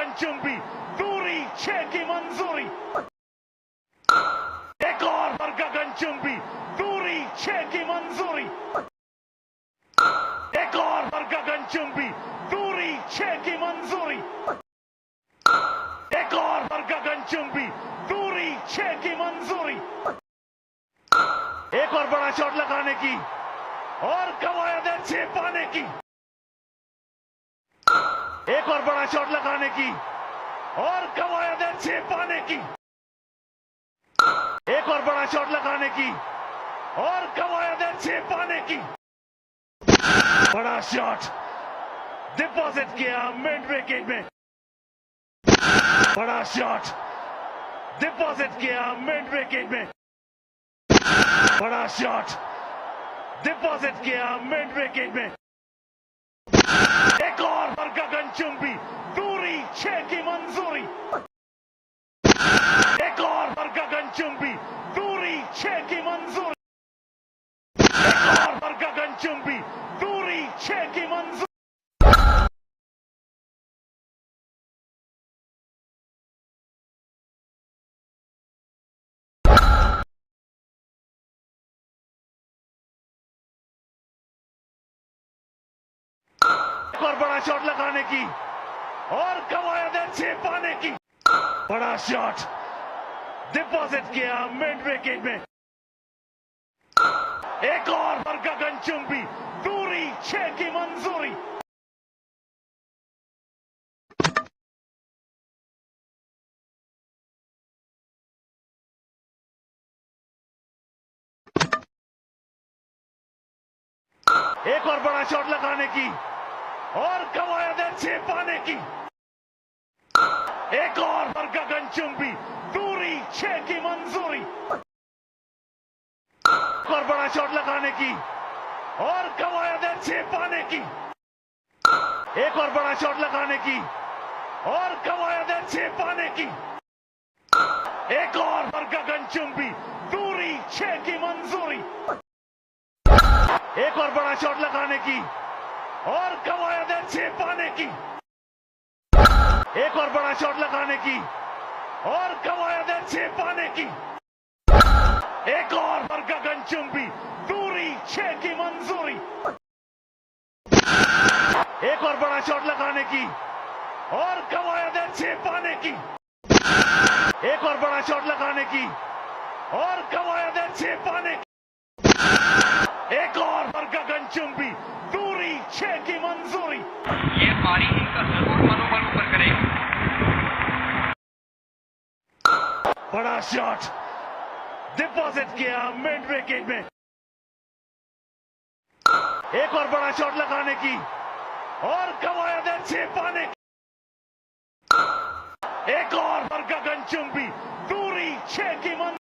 गगनचुंबी दूरी 6 की मंजूरी। एक और पर गगनचुंबी दूरी 6 की मंजूरी। एक और पर गगनचुंबी दूरी 6 की मंजूरी। एक और पर गगनचुंबी दूरी 6 की मंजूरी। एक और बड़ा शॉट लगाने की और कवायद 6 पाने की। एक और बड़ा शॉट लगाने की और कवायद 6 पाने की। एक और बड़ा शॉट लगाने की और कवायद 6 पाने की। बड़ा शॉट डिपॉजिट किया मिड विकेट में। बड़ा शॉट डिपॉजिट किया मिड विकेट में। बड़ा शॉट डिपॉजिट किया मिड विकेट में। एक और पर गगनचुंबी दूरी 6 की मंजूरी। एक और पर गगनचुंबी दूरी 6 की मंजूरी। एक और पर गगनचुंबी दूरी 6 की मंजूरी। एक और बड़ा शॉट लगाने की और कवायद 6 पाने की। बड़ा शॉट डिपॉजिट किया मिड विकेट में। एक और पर गगनचुंबी दूरी 6 की मंजूरी। एक और बड़ा शॉट लगाने की और कवायद 6 पाने की। एक और पर गगनचुंबी दूरी 6 की मंजूरी। एक और बड़ा शॉट लगाने की और कवायद 6 पाने की। एक और बड़ा शॉट लगाने की और कवायद 6 पाने की। एक और पर गगनचुंबी दूरी 6 की मंजूरी। एक और बड़ा शॉट लगाने की और कवायद 6 पाने की। एक और बड़ा शॉट लगाने की और कवायद 6 पाने की। एक और पर गगनचुंबी दूरी 6 की मंजूरी। एक और बड़ा शॉट लगाने की और कवायद 6 पाने की। एक और बड़ा शॉट लगाने की और कवायद 6 पाने की। एक और पर गगनचुंबी दूरी 6 की मंजूरी। ये पारी इनका जरूर मनोबल ऊपर करेगा। बड़ा शॉट डिपॉजिट किया मिड विकेट में। एक और बड़ा शॉट लगाने की और कवायद 6 पाने की। एक और पर गगनचुंबी दूरी 6 की मंजूरी।